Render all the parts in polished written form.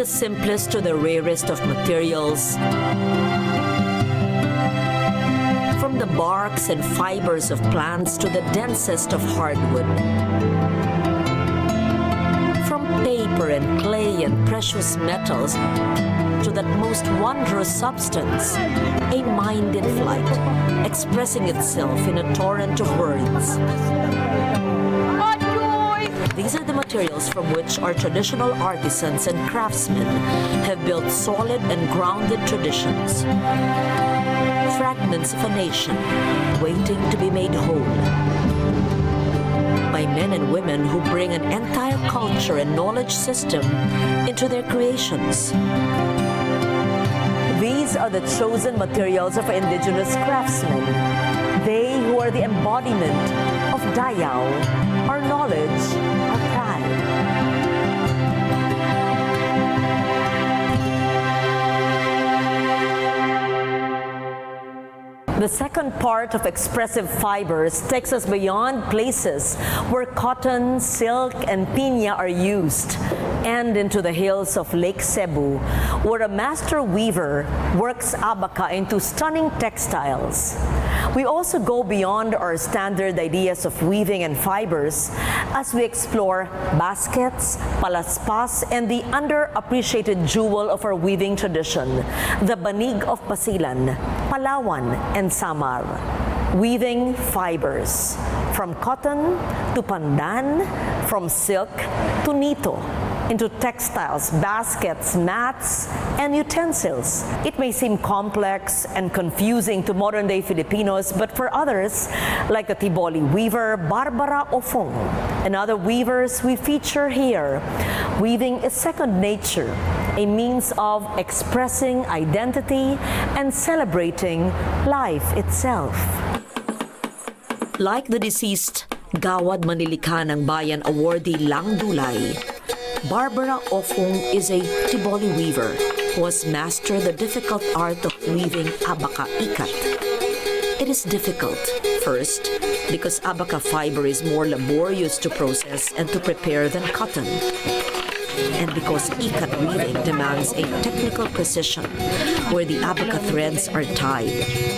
simplest to the rarest of materials, from the barks and fibers of plants to the densest of hardwood, from paper and clay and precious metals to that most wondrous substance, a mind in flight, expressing itself in a torrent of words. These are the materials from which our traditional artisans and craftsmen have built solid and grounded traditions. Fragments of a nation waiting to be made whole. By men and women who bring an entire culture and knowledge system into their creations. These are the chosen materials of indigenous craftsmen. They who are the embodiment of Dayaw, our knowledge, our pride. The second part of expressive fibers takes us beyond places where cotton, silk, and piña are used, and into the hills of Lake Cebu, where a master weaver works abaca into stunning textiles. We also go beyond our standard ideas of weaving and fibers as we explore baskets, palaspas, and the underappreciated jewel of our weaving tradition, the banig of Basilan, Palawan, and Samar. Weaving fibers, from cotton to pandan, from silk to nito, into textiles, baskets, mats, and utensils. It may seem complex and confusing to modern-day Filipinos, but for others, like the Tiboli weaver Barbara Ofong and other weavers we feature here, weaving is second nature, a means of expressing identity and celebrating life itself. Like the deceased Gawad Manilikan ng Bayan awardee Lang Dulay, Barbara Ofong is a Tiboli weaver who has mastered the difficult art of weaving abaca ikat. It is difficult, first, because abaca fiber is more laborious to process and to prepare than cotton, and because ikat weaving demands a technical precision where the abaca threads are tied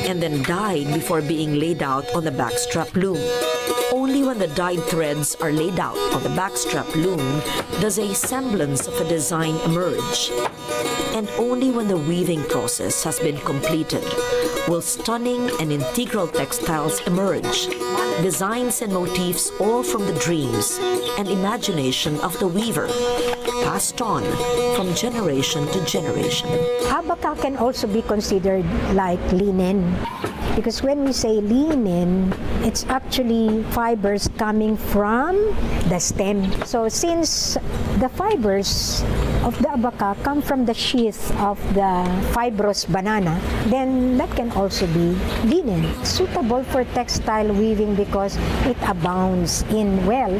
and then dyed before being laid out on the backstrap loom. Only when the dyed threads are laid out on the backstrap loom does a semblance of a design emerge. And only when the weaving process has been completed will stunning and integral textiles emerge, designs and motifs all from the dreams and imagination of the weaver, passed on from generation to generation. Abaca can also be considered like linen. Because when we say linen, it's actually fibers coming from the stem. So since the fibers of the abaca come from the sheath of the fibrous banana, then that can also be linen. Suitable for textile weaving because it abounds in, well,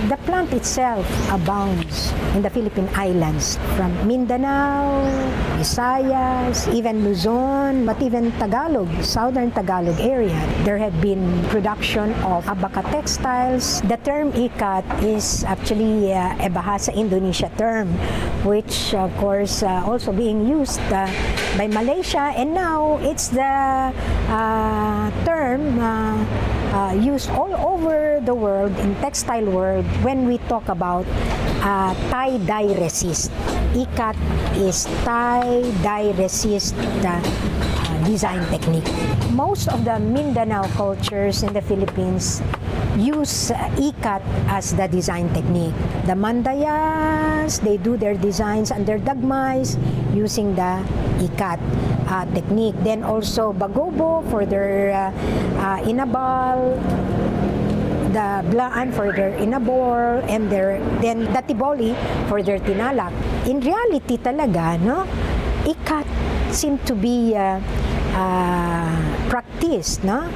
the plant itself abounds in the Philippine Islands, from Mindanao, Visayas, even Luzon, but even Tagalog, southern Tagalog area. There had been production of abaca textiles. The term ikat is actually a Bahasa Indonesia term, which of course also being used by Malaysia, and now it's the term used all over the world, in textile world, when we talk about tie-dye resist. Ikat is tie-dye resist design technique. Most of the Mindanao cultures in the Philippines use ikat as the design technique. The Mandayas, they do their designs and their dagmays using the ikat technique. Then also Bagobo for their inabal, the Blaan for their inabor, and then the Tiboli for their tinalak. In reality talaga, no, ikat seem to be practiced, no,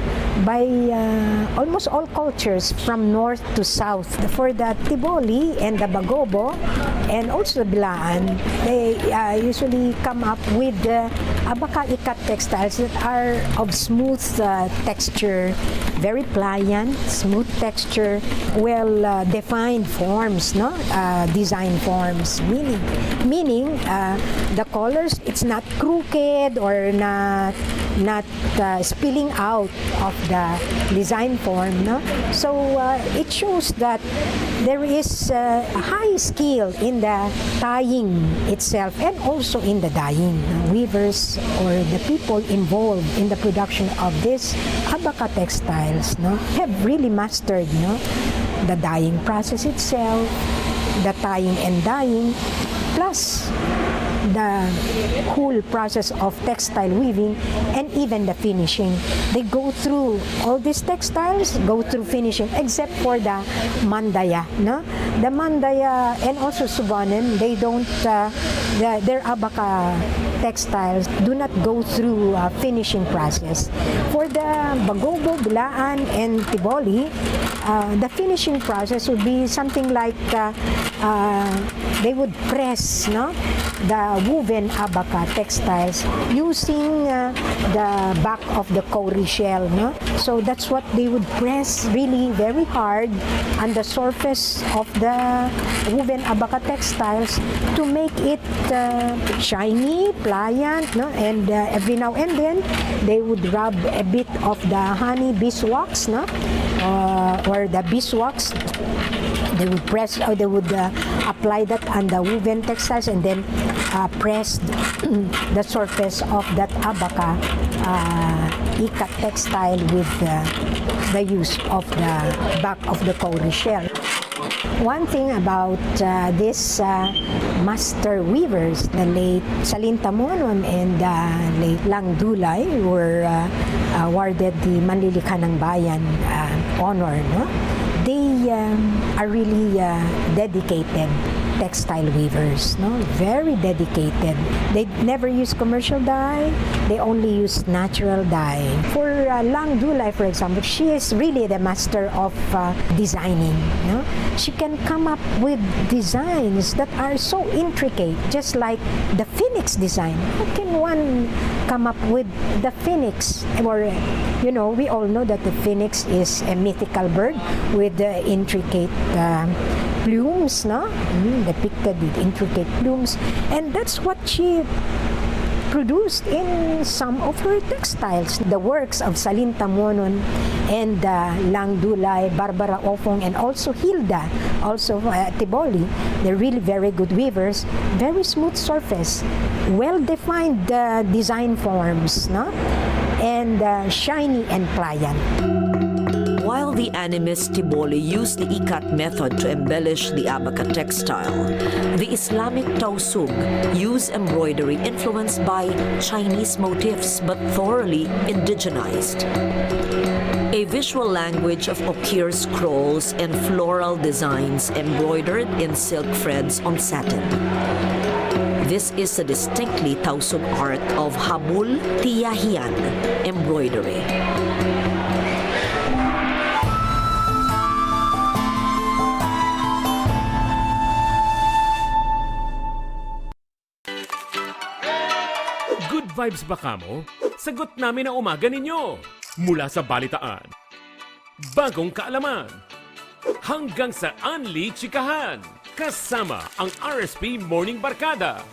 by almost all cultures from north to south. For the Tiboli and the Bagobo and also the Bilaan, they usually come up with abaka ikat textiles that are of smooth texture, very pliant, smooth texture, well defined forms, no? Design forms, meaning the colors, it's not crooked or not spilling out of the design form, no? So it shows that there is a high skill in the tying itself and also in the dyeing. Weavers or the people involved in the production of this abaka textiles, no, have really mastered, no, the dyeing process itself, the tying and dyeing, plus the whole process of textile weaving and even the finishing. They go through all these textiles, go through finishing, except for the mandaya, no? The mandaya and also subanen, they don't, their abaka textiles do not go through finishing process. For the Bagobo, Bilaan, and Tiboli, the finishing process would be something like they would press, no, the woven abaka textiles using the back of the cowrie shell, no? So that's what they would press really very hard on the surface of the woven abaka textiles to make it shiny, pliant, no? And every now and then they would rub a bit of the honey beeswax, no? Or the beeswax. They would press, or they would apply that on the woven textiles and then press the surface of that abaka ikat textile with the use of the back of the cowrie shell. One thing about this master weavers, the late Salinta Monon and late Lang Dulay, were awarded the Manlilikha ng Bayan honor, no? They are really dedicated textile weavers, no? Very dedicated. They never use commercial dye. They only use natural dye. For Lang Dulay, for example, she is really the master of designing, no? She can come up with designs that are so intricate, just like the phoenix design. How can one come up with the phoenix? Or, you know, we all know that the phoenix is a mythical bird with intricate plumes, no? Depicted with intricate plumes, and that's what she produced in some of her textiles. The works of Salinta Monon and Lang Dulay, Barbara Ofong, and also Hilda, also Tiboli, they're really very good weavers. Very smooth surface, well-defined design forms, no? And shiny and pliant. While the animist Tiboli used the ikat method to embellish the abaka textile, the Islamic Tausug used embroidery influenced by Chinese motifs but thoroughly indigenized. A visual language of okir scrolls and floral designs embroidered in silk threads on satin. This is a distinctly Tausug art of habul tiyahian embroidery. Good vibes ba kamo? Sagot namin ang umaga ninyo. Mula sa balitaan, bagong kaalaman, hanggang sa Unli Chikahan. Kasama ang RSP Morning Barkada.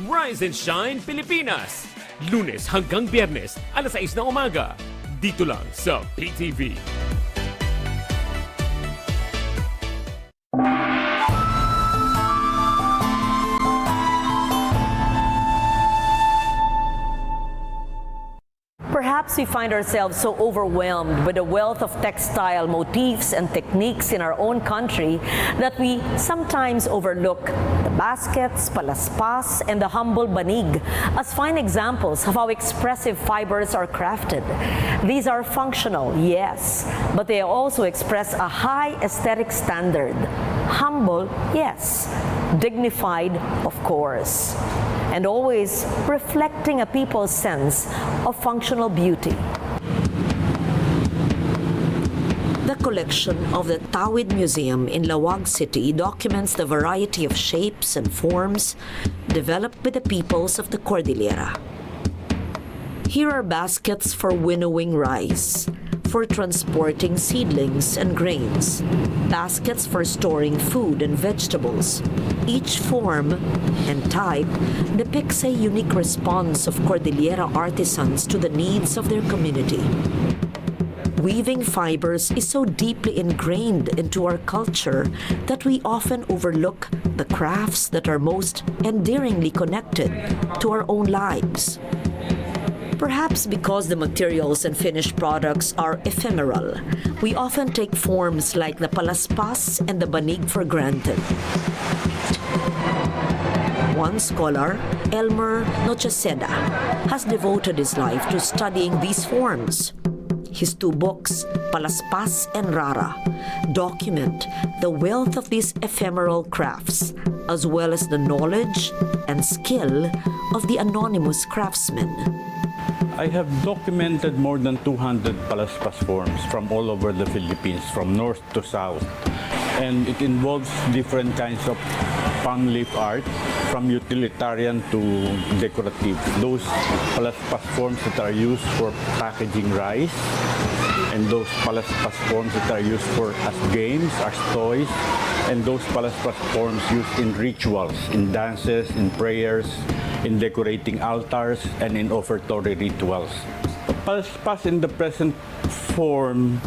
Rise and Shine Pilipinas. Lunes hanggang Biyernes, alas 6 ng umaga. Dito lang sa PTV. Perhaps we find ourselves so overwhelmed with the wealth of textile motifs and techniques in our own country that we sometimes overlook the baskets, palaspas, and the humble banig as fine examples of how expressive fibers are crafted. These are functional, yes, but they also express a high aesthetic standard. Humble, yes. Dignified, of course. And always reflecting a people's sense of functional beauty. collection of the Tawid Museum in Lawag City documents the variety of shapes and forms developed by the peoples of the Cordillera. Here are baskets for winnowing rice, for transporting seedlings and grains, baskets for storing food and vegetables. Each form and type depicts a unique response of Cordillera artisans to the needs of their community. Weaving fibers is so deeply ingrained into our culture that we often overlook the crafts that are most endearingly connected to our own lives. Perhaps because the materials and finished products are ephemeral, we often take forms like the palaspas and the banig for granted. One scholar, Elmer Nocheseda, has devoted his life to studying these forms. His two books, Palaspas and Rara, document the wealth of these ephemeral crafts, as well as the knowledge and skill of the anonymous craftsmen. I have documented more than 200 palaspas forms from all over the Philippines, from north to south. And it involves different kinds of palm leaf art, from utilitarian to decorative. Those palaspas forms that are used for packaging rice, and those palaspas forms that are used for as games, as toys, and those palaspas forms used in rituals, in dances, in prayers, in decorating altars, and in offertory rituals. Palaspas in the present form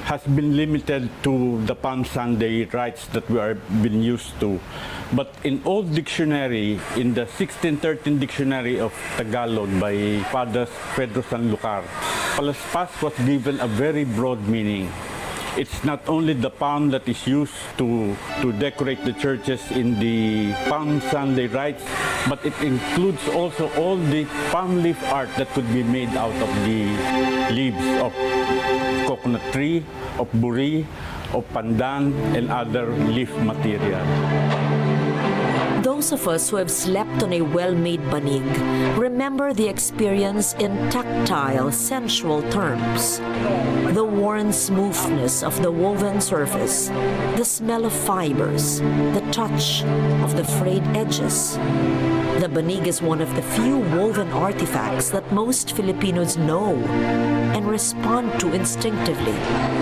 has been limited to the Palm Sunday rites that we are been used to. But in old dictionary, in the 1613 dictionary of Tagalog by Father Pedro Sanlucar, palaspas was given a very broad meaning. It's not only the palm that is used to decorate the churches in the Palm Sunday rites, but it includes also all the palm leaf art that could be made out of the leaves of coconut tree, of buri, of pandan, and other leaf material. Those of us who have slept on a well-made banig remember the experience in tactile, sensual terms. The worn smoothness of the woven surface, the smell of fibers, the touch of the frayed edges. The banig is one of the few woven artifacts that most Filipinos know and respond to instinctively.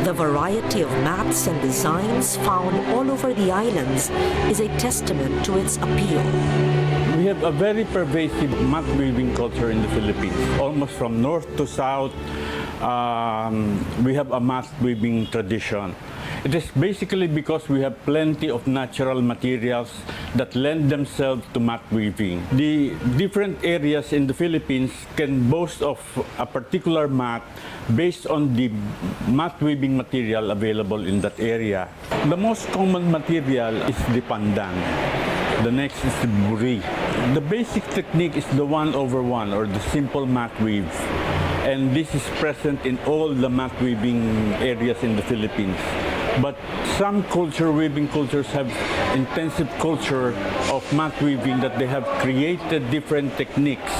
The variety of mats and designs found all over the islands is a testament to its appeal. We have a very pervasive mat weaving culture in the Philippines. Almost from north to south, we have a mat weaving tradition. It is basically because we have plenty of natural materials that lend themselves to mat weaving. The different areas in the Philippines can boast of a particular mat based on the mat weaving material available in that area. The most common material is the pandan. The next is the buri. The basic technique is the 1/1 or the simple mat weave. And this is present in all the mat weaving areas in the Philippines. But some weaving cultures have intensive culture of mat weaving that they have created different techniques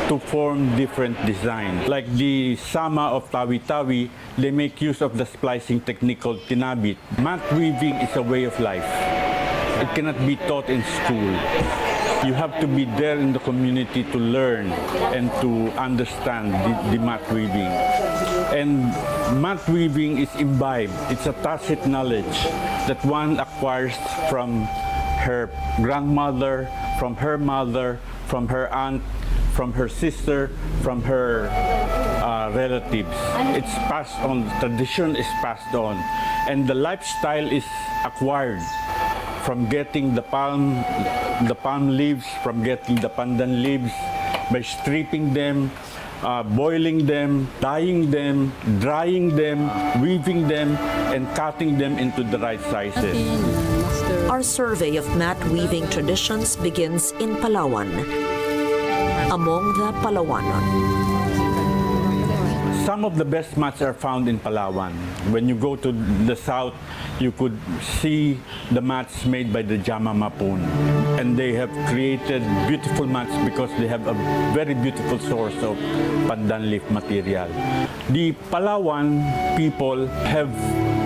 to form different designs. Like the Sama of Tawi-Tawi, they make use of the splicing technique called tinabit. Mat weaving is a way of life. It cannot be taught in school. You have to be there in the community to learn and to understand the mat weaving. And mat weaving is imbibed. It's a tacit knowledge that one acquires from her grandmother, from her mother, from her aunt, from her sister, from her relatives. It's passed on. Tradition is passed on. And the lifestyle is acquired from getting the palm leaves, from getting the pandan leaves, by stripping them, boiling them, dyeing them, drying them, weaving them, and cutting them into the right sizes. Our survey of mat weaving traditions begins in Palawan. Among the Palawanon, Some of the best mats are found in Palawan. When you go to the south, you could see the mats made by the Jama Mapun. And they have created beautiful mats because they have a very beautiful source of pandan leaf material. The Palawan people have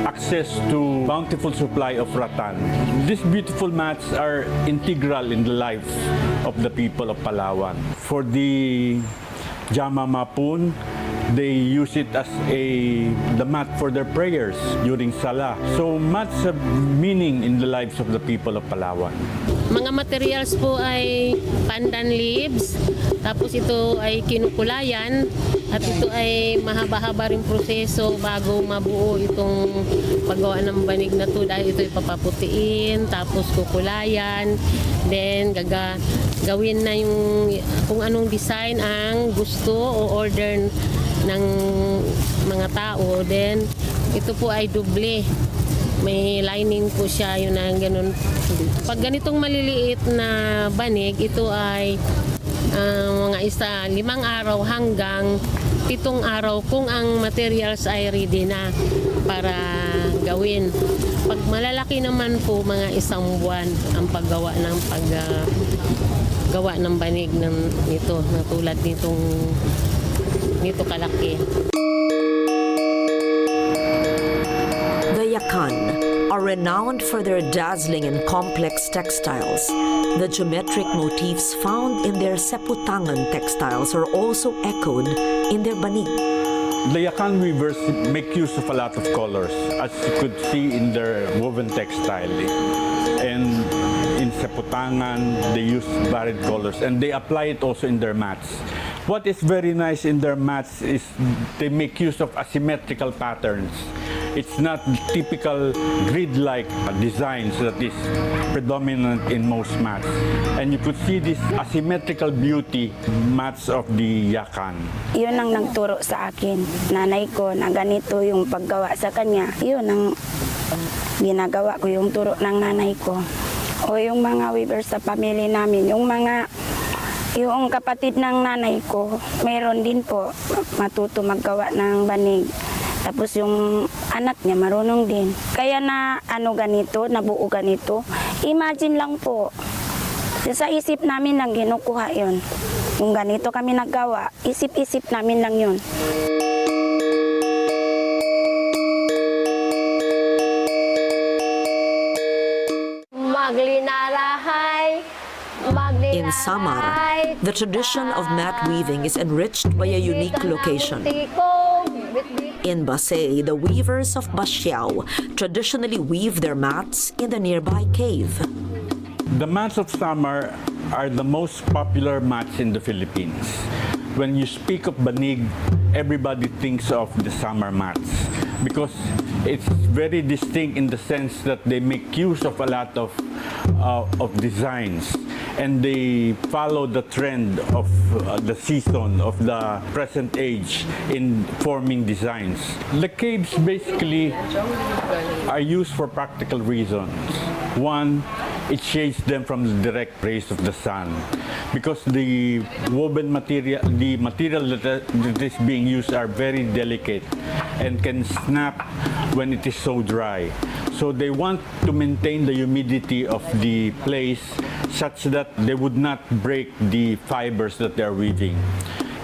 access to bountiful supply of rattan. These beautiful mats are integral in the lives of the people of Palawan. For the Jama Mapun, they use it as the mat for their prayers during Salah. So mats have meaning in the lives of the people of Palawan. Mga materials po ay pandan leaves, tapos ito ay kinukulayan, at ito ay mahaba-haba rin proseso bago mabuo itong paggawa ng banig na to, dahil ito ay papaputiin, tapos kukulayan, then gawin na yung kung anong design ang gusto o order ng mga tao. Then ito po ay doble, may lining po siya, yun ang ganun. Pag ganitong maliliit na banig, ito ay mga 5 araw hanggang 7 araw kung ang materials ay ready na para gawin. Pag malalaki naman po, mga 1 buwan ang paggawa ng banig nito, na tulad nito kalaki. The Yakan are renowned for their dazzling and complex textiles. The geometric motifs found in their Seputangan textiles are also echoed in their banig. The Yakan weavers make use of a lot of colors, as you could see in their woven textile. And in Seputangan, they use varied colors, and they apply it also in their mats. What is very nice in their mats is they make use of asymmetrical patterns. It's not typical grid-like designs that is predominant in most mats. And you could see this asymmetrical beauty mats of the Yakan. Yun ang nagturo sa akin. Nanay ko na ganito yung paggawa sa kanya. Yun ang ginagawa ko, yung turo ng nanay ko. O yung mga weavers sa pamilya namin, yung kapatid ng nanay ko, mayroon din po matuto maggawa ng banig. Tapos yung anak niya marunong din. Kaya na ganito, nabuo ganito. Imagine lang po. Sa isip namin lang ginukuha yun. Kung ganito kami naggawa, isip-isip namin lang yun. In Samar, the tradition of mat weaving is enriched by a unique location. In Basay, the weavers of Basyao traditionally weave their mats in the nearby cave. The mats of Samar are the most popular mats in the Philippines. When you speak of banig, everybody thinks of the Samar mats because it's very distinct in the sense that they make use of a lot of designs, and they follow the trend of the season of the present age in forming designs. The caves basically are used for practical reasons. One, it shades them from the direct rays of the sun, because the woven material, the material that is being used are very delicate and can snap when it is so dry. So they want to maintain the humidity of the place such that they would not break the fibers that they are weaving.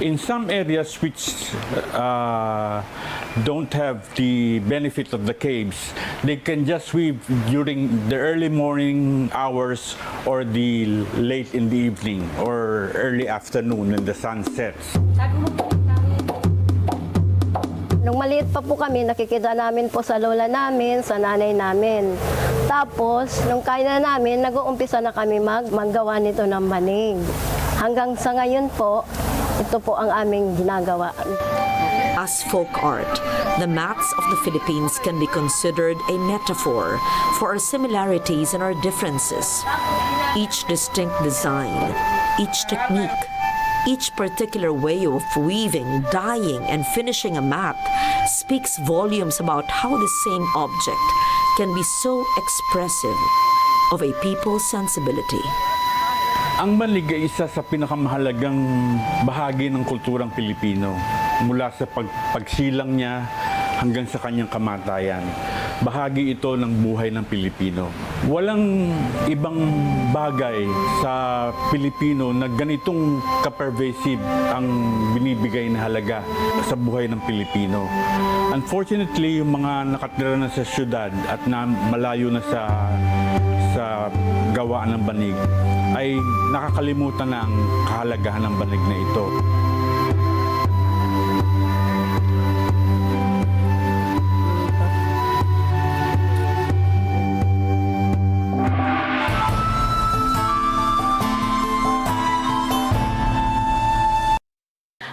In some areas which don't have the benefit of the caves, they can just weave during the early morning hours or the late in the evening or early afternoon when the sun sets. Nung maliit pa po kami, nakikita namin po sa lola namin, sa nanay namin. Tapos, nung kaya na namin, nag-uumpisa na kami maggawa nito ng banig. Hanggang sa ngayon po, ito po ang aming ginagawa. As folk art, the mats of the Philippines can be considered a metaphor for our similarities and our differences. Each distinct design, each technique, each particular way of weaving, dyeing, and finishing a mat speaks volumes about how the same object can be so expressive of a people's sensibility. Ang banig ay isa sa pinakamahalagang bahagi ng kulturang Pilipino. mula sa pagsilang niya hanggang sa kanyang kamatayan. Bahagi ito ng buhay ng Pilipino. Walang ibang bagay sa Pilipino na ganitong ka-pervasive ang binibigay na halaga sa buhay ng Pilipino. Unfortunately, yung mga nakatira na sa syudad at na malayo na sa gawaan ng banig ay nakakalimutan na ang kahalagahan ng banig na ito.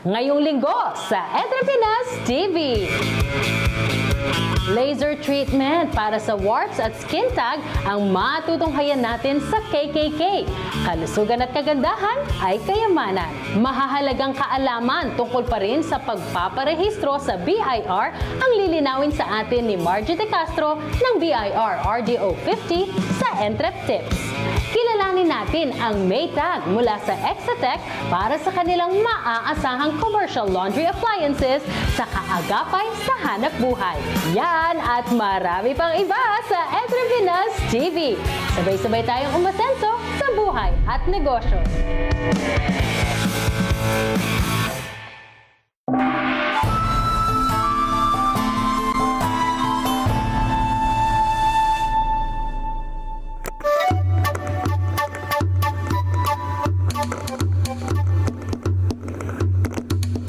Ngayong linggo sa Pilipinas TV. Laser treatment para sa warts at skin tag ang matutunghayan natin sa KKK. Kalusugan at kagandahan ay kayamanan. Mahahalagang kaalaman tungkol pa rin sa pagpaparehistro sa BIR ang lilinawin sa atin ni Margie De Castro ng BIR RDO 50 sa Entrep Tips. Kilalanin natin ang May Tag mula sa Exatec para sa kanilang maaasahang commercial laundry appliances sa kaagapay sa hanap buhay. Yan at marami pang iba sa Pilipinas TV. Sabay-sabay tayong umasenso sa buhay at negosyo.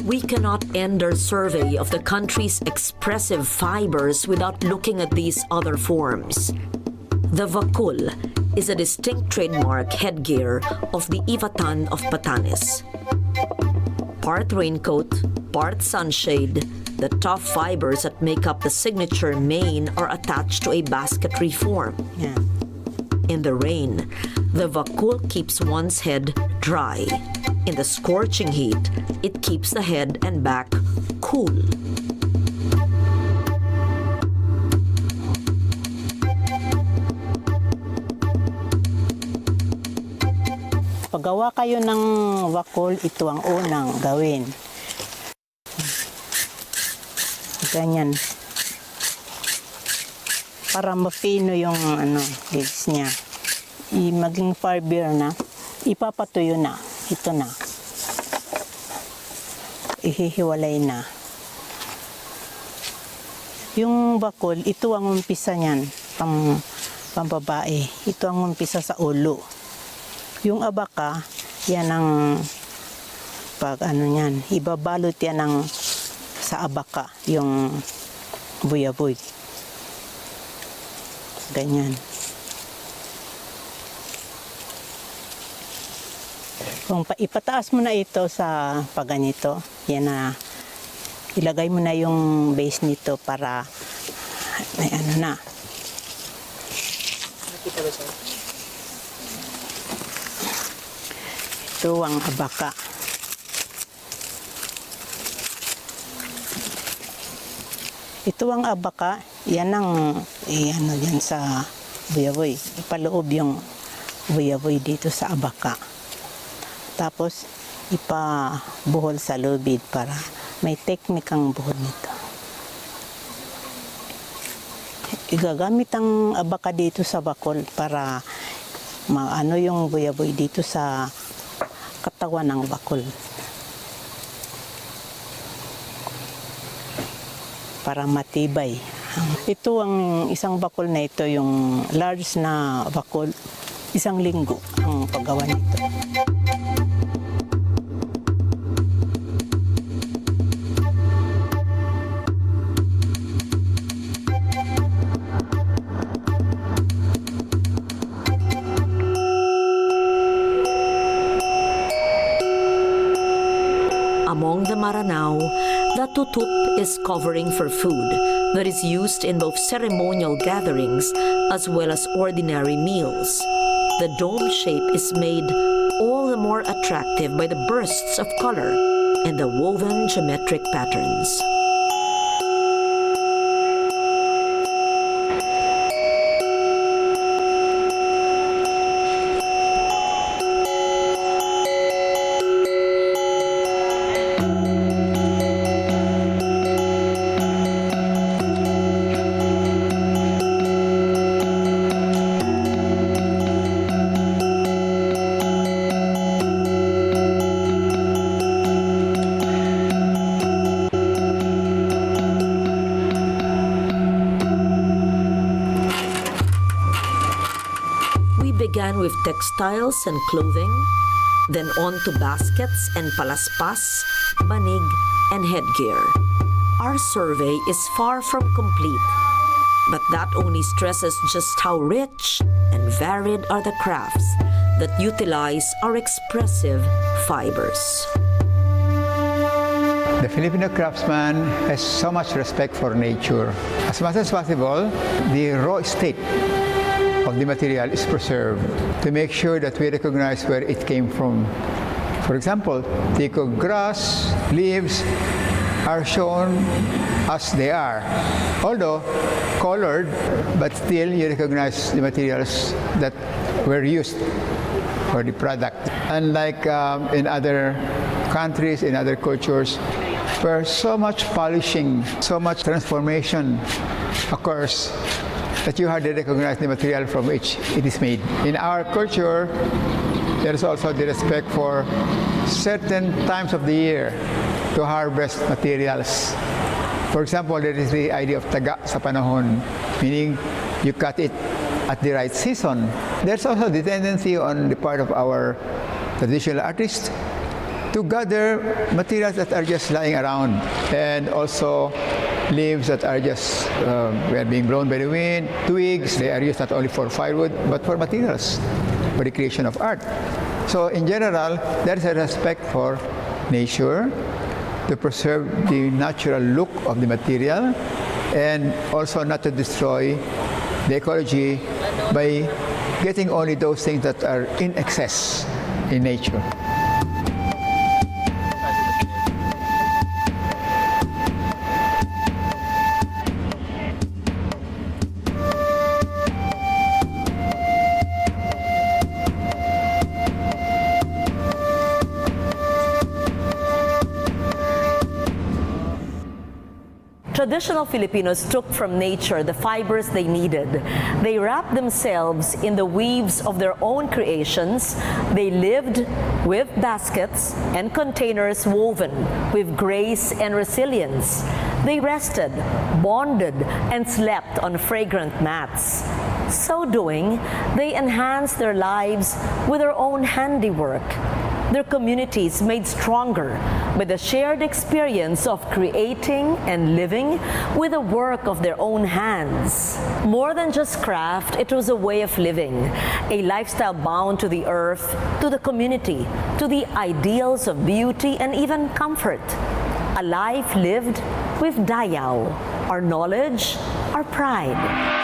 We cannot end our survey of the country's expressive fibers without looking at these other forms. The vakul is a distinct trademark headgear of the Ivatan of Batanes. Part raincoat, part sunshade, the tough fibers that make up the signature mane are attached to a basketry form. In the rain, the vakul keeps one's head dry. In the scorching heat, it keeps the head and back cool. Paggawa kayo ng wakol, ito ang unang gawin. Ganyan. Para mapino yung legs niya. Maging fiber na, ipapatuyo na. Ito na. Ihihiwalay na. Yung bakol, ito ang umpisa niyan, pambabae. Ito ang umpisa sa ulo. Yung abaka, yan ang niyan, ibabalot yan ng sa abaka, yung buyaboy. Ganyan. Kung ipataas mo na ito sa paganito, yan na, ilagay mo na yung base nito para may na. Ito ang abaka. Ito ang abaka, yan ang yan sa buyaboy. Ipaloob yung buyaboy dito sa abaka. Tapos, ipabuhol sa lubid para may teknik ang buhol nito. Igagamit ang abaka dito sa bakol para maano yung buyaboy dito sa katawan ng bakol. Para matibay. Ito ang isang bakol na ito, yung large na bakol, 1 linggo ang paggawa nito. Among the Maranao, the tutup is covering for food that is used in both ceremonial gatherings as well as ordinary meals. The dome shape is made all the more attractive by the bursts of color and the woven geometric patterns. We began with textiles and clothing, then on to baskets and palaspas, banig, and headgear. Our survey is far from complete, but that only stresses just how rich and varied are the crafts that utilize our expressive fibers. The Filipino craftsman has so much respect for nature. As much as possible, the raw state of the material is preserved to make sure that we recognize where it came from. For example, tiko grass, leaves are shown as they are, although colored, but still you recognize the materials that were used for the product. Unlike in other countries, in other cultures, where so much polishing, so much transformation occurs, that you hardly recognize the material from which it is made. In our culture, there is also the respect for certain times of the year to harvest materials. For example, there is the idea of taga sa panahon, meaning you cut it at the right season. There's also the tendency on the part of our traditional artists to gather materials that are just lying around, and also leaves that are just being blown by the wind, twigs. They are used not only for firewood but for materials, for the creation of art. So in general, there is a respect for nature, to preserve the natural look of the material, and also not to destroy the ecology by getting only those things that are in excess in nature. Traditional Filipinos took from nature the fibers they needed. They wrapped themselves in the weaves of their own creations. They lived with baskets and containers woven with grace and resilience. They rested, bonded, and slept on fragrant mats. So doing, they enhanced their lives with their own handiwork. Their communities made stronger by the shared experience of creating and living with the work of their own hands. More than just craft, it was a way of living, a lifestyle bound to the earth, to the community, to the ideals of beauty and even comfort. A life lived with Dayaw, our knowledge, our pride.